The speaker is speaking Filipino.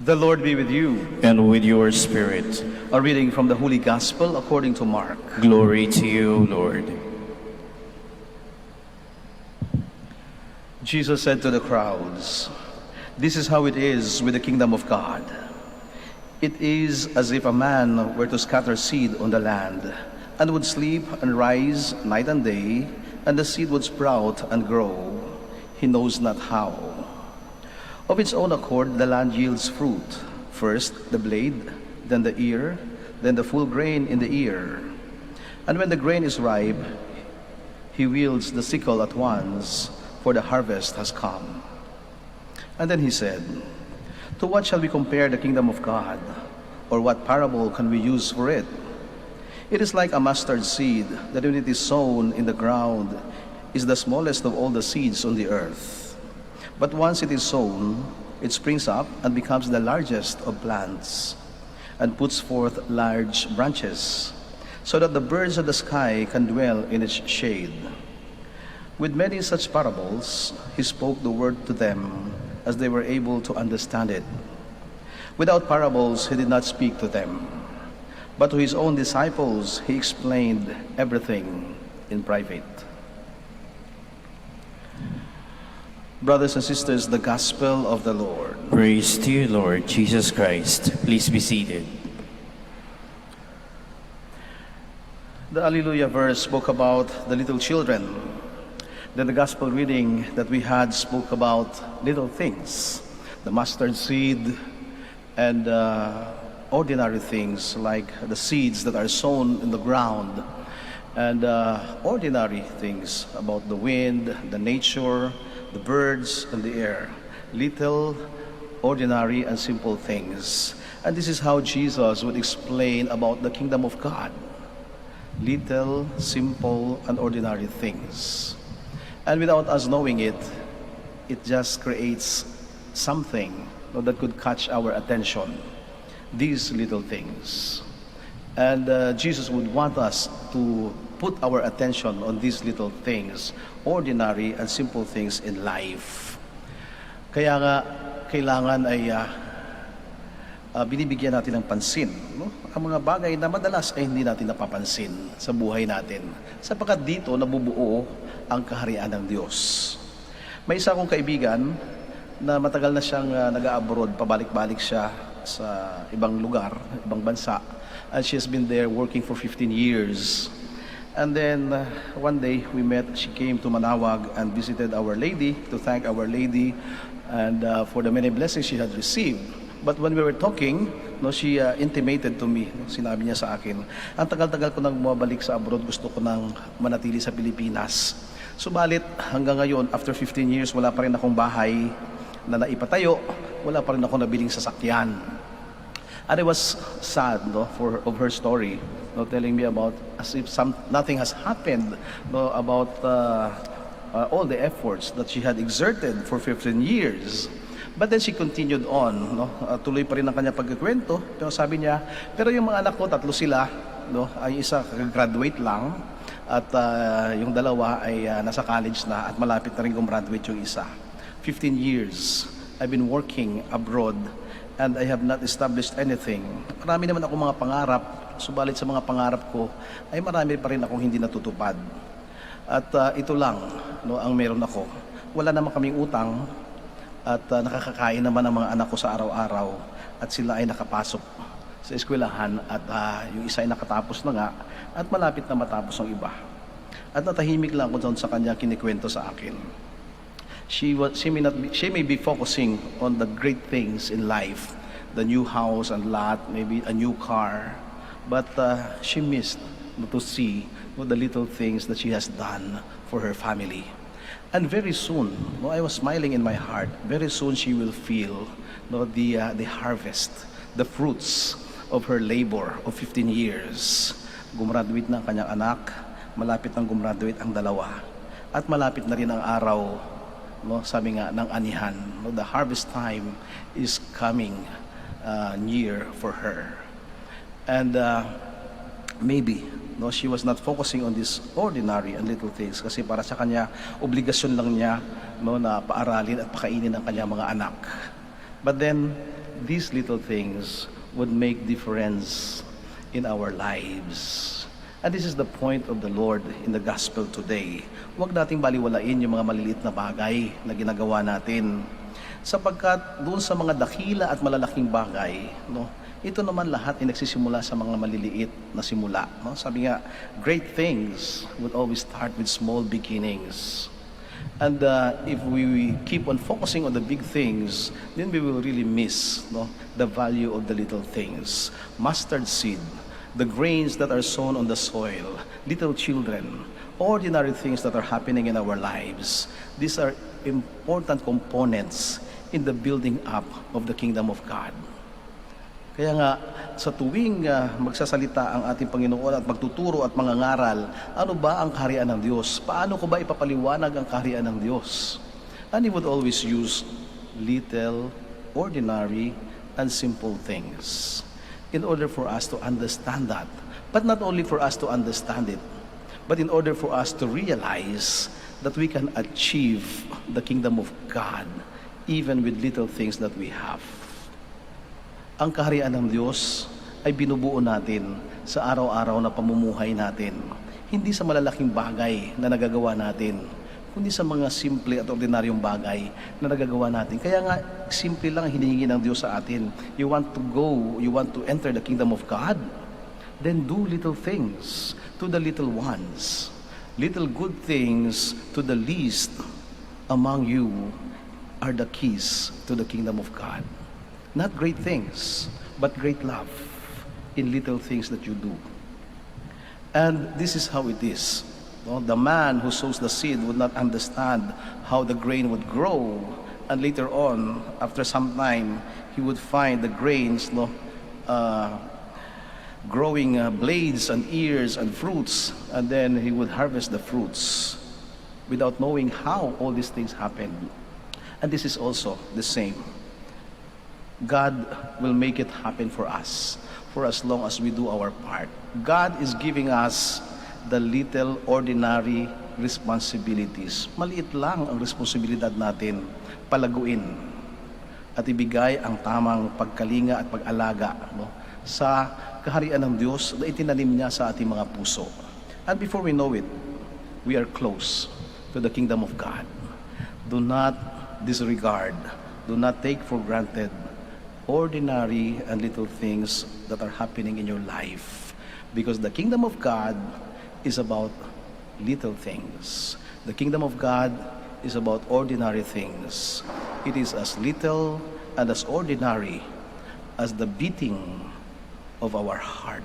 The Lord be with you. And with your spirit. A reading from the Holy Gospel according to Mark. Glory to you, Lord. Jesus said to the crowds, "This is how it is with the kingdom of God. It is as if a man were to scatter seed on the land, and would sleep and rise night and day, and the seed would sprout and grow. He knows not how. Of its own accord, the land yields fruit, first the blade, then the ear, then the full grain in the ear. And when the grain is ripe, he wields the sickle at once, for the harvest has come." And then he said, "To what shall we compare the kingdom of God? Or what parable can we use for it? It is like a mustard seed that when it is sown in the ground is the smallest of all the seeds on the earth. But once it is sown, it springs up and becomes the largest of plants, and puts forth large branches, so that the birds of the sky can dwell in its shade." With many such parables, he spoke the word to them as they were able to understand it. Without parables, he did not speak to them, but to his own disciples he explained everything in private. Brothers and sisters, the Gospel of the Lord. Praise to you, Lord Jesus Christ. Please be seated. The Alleluia verse spoke about the little children. Then the Gospel reading that we had spoke about little things, the mustard seed, and ordinary things like the seeds that are sown in the ground, and ordinary things about the wind, the nature, the birds, and the air. Little, ordinary, and simple things. And this is how Jesus would explain about the kingdom of God. Little, simple, and ordinary things. And without us knowing it, it just creates something that could catch our attention. These little things. And Jesus would want us to put our attention on these little things, ordinary and simple things in life. Kaya nga, kailangan ay binibigyan natin ng pansin, no? Ang mga bagay na madalas ay hindi natin napapansin sa buhay natin, sapagkat dito nabubuo ang kaharian ng Diyos. May isa akong kaibigan na matagal na siyang nag-abroad, pabalik-balik siya sa ibang lugar, ibang bansa, and she has been there working for 15 years. And then one day we met. She came to Manaoag and visited Our Lady to thank Our Lady and for the many blessings she had received. But when we were talking, she intimated to me, sinabi niya sa akin, ang tagal-tagal ko nang bumabalik sa abroad, gusto ko nang manatili sa Pilipinas. Subalit hanggang ngayon, after 15 years, wala pa rin akong bahay na naipatayo, wala pa rin akong nabiling sasakyan. And I was sad of her story, telling me about as if nothing has happened, about all the efforts that she had exerted for 15 years. But then she continued on, tuloy pa rin ang kanya pagkikwento. Pero sabi niya, pero yung mga anak ko, 3 sila, ay isa graduate lang, at yung dalawa ay nasa college na, at malapit na rin gumraduate yung isa. 15 years I've been working abroad, and I have not established anything. Marami naman ako mga pangarap, subalit sa mga pangarap ko ay marami pa rin akong hindi natutupad. At ito lang ang meron ako. Wala naman kaming utang, at nakakakain naman ang mga anak ko sa araw-araw, at sila ay nakapasok sa eskwelahan, at yung isa ay nakatapos na nga, at malapit na matapos ang iba. At natahimik lang ako doon sa kanya kinikwento sa akin. She may be focusing on the great things in life, the new house and lot, maybe a new car, but she missed to see the little things that she has done for her family. And very soon, I was smiling in my heart. Very soon she will feel the harvest, the fruits of her labor of 15 years. Gumraduate na ang kanyang anak, malapit nang gumraduate ang dalawa, at malapit na rin ang araw, sabi nga ng anihan, the harvest time is coming near for her. And maybe she was not focusing on these ordinary and little things, kasi para sa kanya obligasyon lang niya na paaralin at pakainin ang kanyang mga anak. But then these little things would make difference in our lives. And this is the point of the Lord in the gospel today. Huwag nating baliwalain yung mga maliliit na bagay na ginagawa natin. Sapagkat doon sa mga dakila at malalaking bagay, no, ito naman lahat ay nagsisimula sa mga maliliit na simula. No? Sabi nga, great things would always start with small beginnings. And if we keep on focusing on the big things, then we will really miss, no, the value of the little things. Mustard seed, the grains that are sown on the soil, little children, ordinary things that are happening in our lives. These are important components in the building up of the kingdom of God. Kaya nga, sa tuwing magsasalita ang ating Panginoon at magtuturo at mangangaral, ano ba ang kaharian ng Diyos? Paano ko ba ipapaliwanag ang kaharian ng Diyos? And He would always use little, ordinary, and simple things in order for us to understand that. But not only for us to understand it, but in order for us to realize that we can achieve the kingdom of God even with little things that we have. Ang kaharian ng Diyos ay binubuo natin sa araw-araw na pamumuhay natin. Hindi sa malalaking bagay na nagagawa natin, kundi sa mga simple at ordinaryong bagay na nagagawa natin. Kaya nga, simple lang ang hinihingi ng Diyos sa atin. You want to go, you want to enter the kingdom of God, then do little things to the little ones. Little good things to the least among you are the keys to the kingdom of God. Not great things, but great love in little things that you do. And this is how it is. No? The man who sows the seed would not understand how the grain would grow. And later on, after some time, he would find the grains growing blades and ears and fruits. And then he would harvest the fruits without knowing how all these things happened. And this is also the same. God will make it happen for us for as long as we do our part. God is giving us the little ordinary responsibilities. Maliit lang ang responsibilidad natin, palaguin at ibigay ang tamang pagkalinga at pag-alaga, no, sa kaharian ng Diyos na itinanim niya sa ating mga puso. And before we know it, we are close to the kingdom of God. Do not disregard, do not take for granted ordinary and little things that are happening in your life, because the kingdom of God is about little things. The kingdom of God is about ordinary things. It is as little and as ordinary as the beating of our heart.